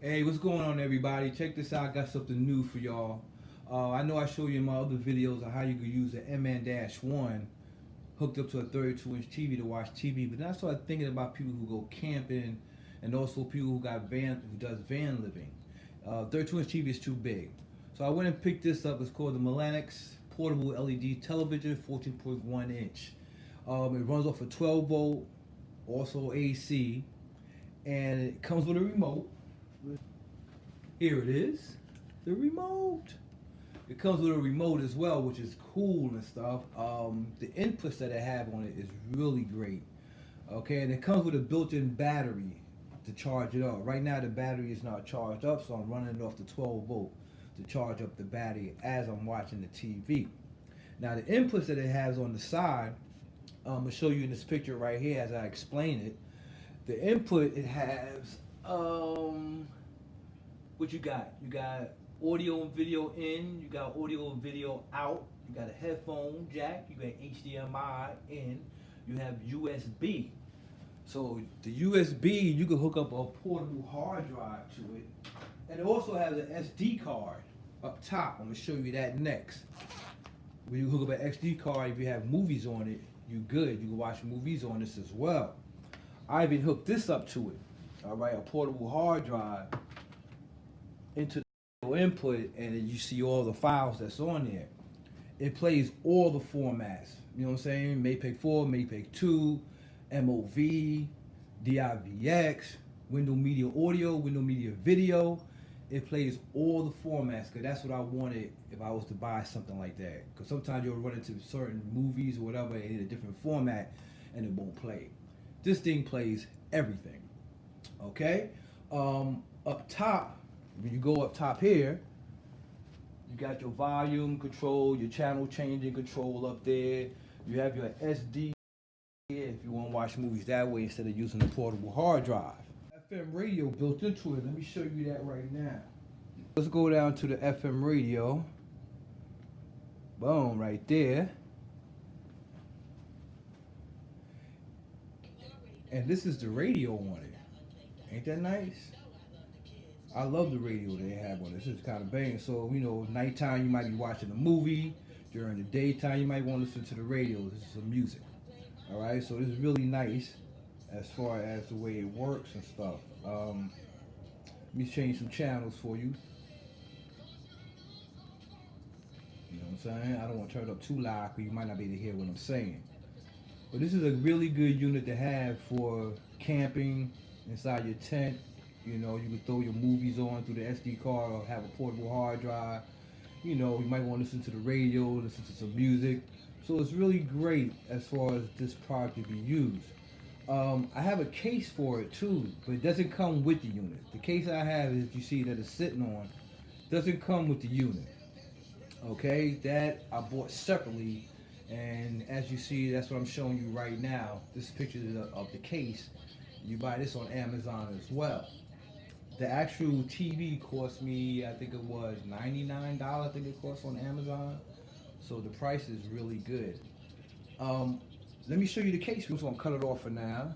Hey, what's going on, everybody? Check this out. I got something new for y'all. I know I showed you in my other videos on how you could use the MN-1 hooked up to a 32-inch TV to watch TV, but then I started thinking about people who go camping and also people who does van living. 32-inch TV is too big, so I went and picked this up. It's called the Milanix portable LED television, 14.1 inch. It runs off a 12 volt, also AC, and it comes with a remote. Here it is, the remote. It comes with a remote as well, which is cool and stuff. The inputs that it have on it is really great. Okay, and it comes with a built-in battery to charge it up. Right now the battery is not charged up, so I'm running it off the 12 volt to charge up the battery as I'm watching the TV. Now the inputs that it has on the side, I'm gonna show you in this picture right here as I explain it. The input it has, what you got? You got audio and video in, you got audio and video out, you got a headphone jack, you got HDMI in, you have USB. So the USB, you can hook up a portable hard drive to it. And it also has an SD card up top. I'm gonna show you that next. When you hook up an SD card, if you have movies on it, you good. You can watch movies on this as well. I even hooked this up to it. All right, a portable hard drive into the input, and then you see all the files that's on there. It plays all the formats. You know what I'm saying? MAPEG 4, MAPEG 2, MOV, DIVX, Window Media Audio, Window Media Video. It plays all the formats, because that's what I wanted if I was to buy something like that. Because sometimes you'll run into certain movies or whatever in a different format and it won't play. This thing plays everything. Okay? Up top, when you go up top here, you got your volume control, your channel changing control up there. You have your SD if you want to watch movies that way instead of using a portable hard drive. FM radio built into it. Let me show you that right now. Let's go down to the FM radio. Boom, right there. And this is the radio on it. Ain't that nice? I love the radio they have on it. This is kind of banging. So, you know, nighttime you might be watching a movie. During the daytime you might want to listen to the radio. This is some music. Alright, so this is really nice as far as the way it works and stuff. Let me change some channels for you. You know what I'm saying? I don't want to turn it up too loud because you might not be able to hear what I'm saying. But this is a really good unit to have for camping inside your tent. You know, you can throw your movies on through the SD card or have a portable hard drive. You know, you might want to listen to the radio, listen to some music. So it's really great as far as this product to be used. I have a case for it too, but it doesn't come with the unit. The case I have, is you see that it's sitting on, doesn't come with the unit. Okay, that I bought separately, and as you see, that's what I'm showing you right now. This picture of the case. You buy this on Amazon as well. The actual TV cost me, I think it was $99. I think it cost on Amazon. So the price is really good. Let me show you the case. We're just gonna cut it off for now.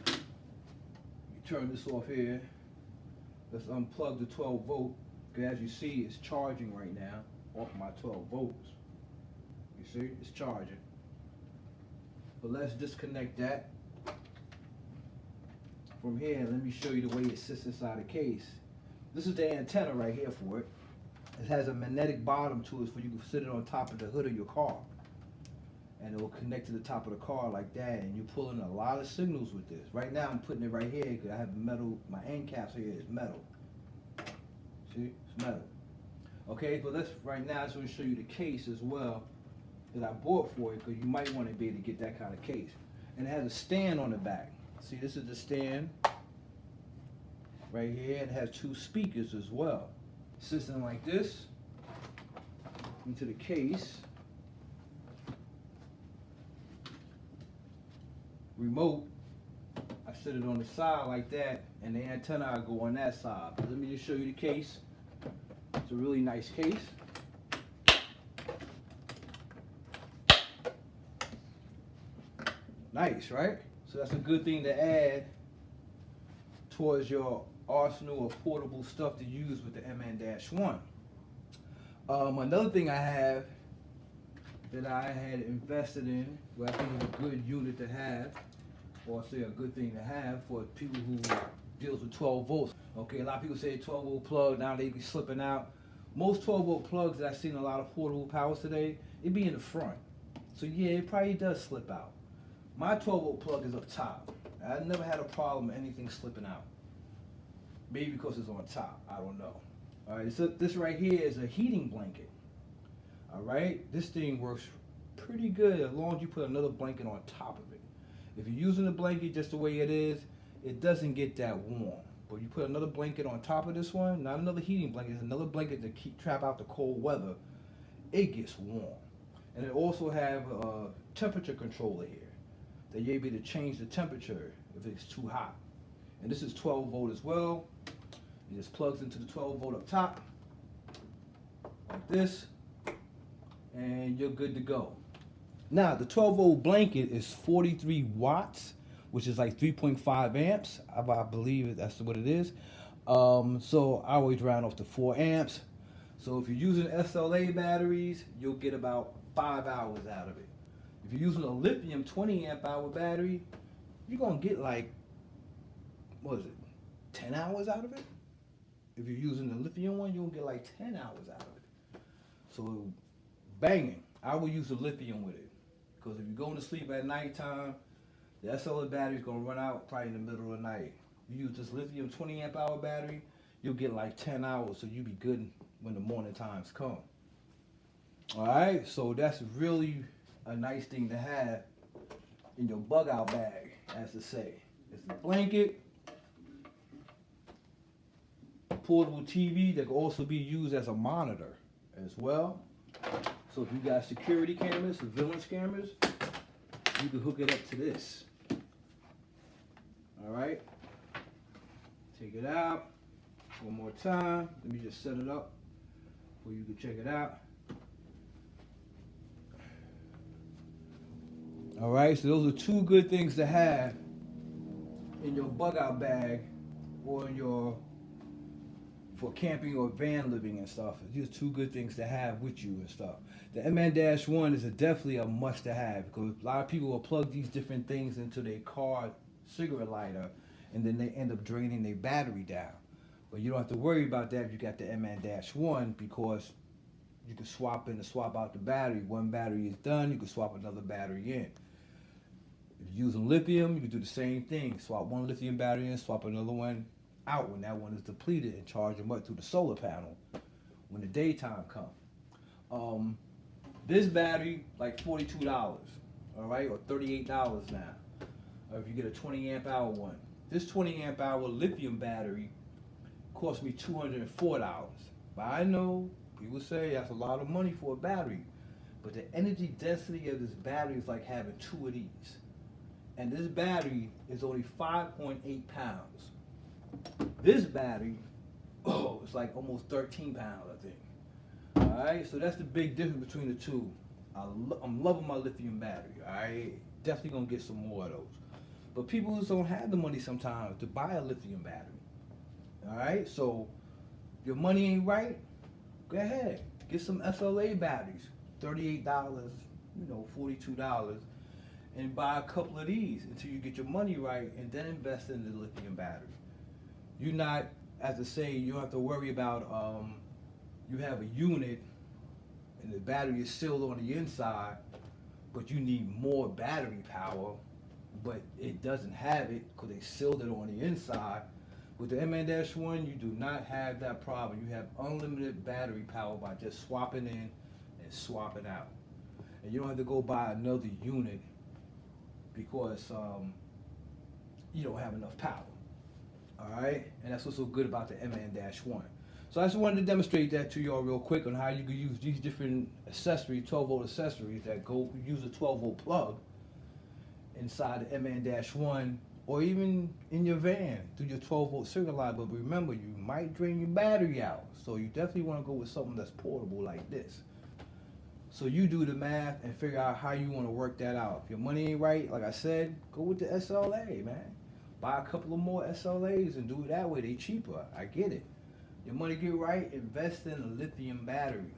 You turn this off here. Let's unplug the 12 volt. Because as you see, it's charging right now off my 12 volts. You see, it's charging. But let's disconnect that. From here, let me show you the way it sits inside the case. This is the antenna right here for it. It has a magnetic bottom to it, so you can sit it on top of the hood of your car. And it will connect to the top of the car like that, and you pull in a lot of signals with this. Right now I'm putting it right here because I have metal, my end caps here is metal. See, it's metal. Okay, but right now I just want to show you the case as well that I bought for it, because you might want to be able to get that kind of case. And it has a stand on the back. See, this is the stand right here. It has two speakers as well. Sits in like this into the case. Remote, I sit it on the side like that, and the antenna I go on that side. But let me just show you the case. It's a really nice case. Nice, right? So that's a good thing to add towards your arsenal of portable stuff to use with the MN-1. Another thing I have that I had invested in, what I think is a good unit to have, or say a good thing to have for people who deals with 12 volts. Okay, a lot of people say 12 volt plug, now they be slipping out. Most 12 volt plugs that I've seen a lot of portable powers today, it be in the front. So yeah, it probably does slip out. My 12 volt plug is up top. I never had a problem with anything slipping out. Maybe because it's on top, I don't know. Alright, so this right here is a heating blanket. Alright, this thing works pretty good as long as you put another blanket on top of it. If you're using the blanket just the way it is, it doesn't get that warm. But you put another blanket on top of this one, not another heating blanket, it's another blanket to trap out the cold weather, it gets warm. And it also have a temperature controller here that you're able to change the temperature if it's too hot. And this is 12 volt as well. It just plugs into the 12 volt up top, like this, and you're good to go. Now, the 12 volt blanket is 43 watts, which is like 3.5 amps. I believe that's what it is. So I always round off to 4 amps. So if you're using SLA batteries, you'll get about 5 hours out of it. If you're using a lithium 20 amp hour battery, you're gonna get like, what is it, 10 hours out of it? If you're using the lithium one, you're gonna get like 10 hours out of it. So banging, I would use the lithium with it. Because if you're going to sleep at nighttime, the SLA battery is going to run out probably in the middle of the night. You use this lithium 20 amp hour battery, you'll get like 10 hours, so you'll be good when the morning times come. Alright, so that's really a nice thing to have in your bug out bag, as to say. It's a blanket, portable TV that can also be used as a monitor as well. So if you got security cameras, surveillance cameras, you can hook it up to this. Alright, take it out one more time. Let me just set it up where you can check it out. Alright, so those are two good things to have in your bug out bag or in your for camping or van living and stuff. These are two good things to have with you and stuff. The MN-1 is definitely a must to have because a lot of people will plug these different things into their car cigarette lighter and then they end up draining their battery down. But you don't have to worry about that if you got the MN-1 because you can swap in and swap out the battery. One battery is done, you can swap another battery in. If you're using lithium, you can do the same thing. Swap one lithium battery in, swap another one out when that one is depleted and charge them up through the solar panel when the daytime comes. This battery, like $42, all right, or $38 now. Or if you get a 20 amp hour one. This 20 amp hour lithium battery cost me $204. But I know people say that's a lot of money for a battery, but the energy density of this battery is like having 2 of these. And this battery is only 5.8 pounds. This battery, it's like almost 13 pounds, I think. Alright, so that's the big difference between the two. I'm loving my lithium battery, alright? Definitely gonna get some more of those. But people just don't have the money sometimes to buy a lithium battery. Alright, so if your money ain't right, go ahead. Get some SLA batteries. $38, $42. And buy a couple of these until you get your money right and then invest in the lithium battery. You're not, as I say, you don't have to worry about, you have a unit and the battery is sealed on the inside, but you need more battery power, but it doesn't have it because they sealed it on the inside. With the MN-1, you do not have that problem. You have unlimited battery power by just swapping in and swapping out. And you don't have to go buy another unit because you don't have enough power. Alright, and that's what's so good about the MN-1. So I just wanted to demonstrate that to y'all real quick on how you can use these different accessories, 12 volt accessories that go use a 12 volt plug inside the MN-1 or even in your van through your 12 volt circuit line. But remember, you might drain your battery out, so you definitely want to go with something that's portable like this. So you do the math and figure out how you want to work that out. If your money ain't right, like I said, go with the SLA, man. Buy a couple of more SLAs and do it that way. They cheaper. I get it. Your money get right, invest in a lithium battery.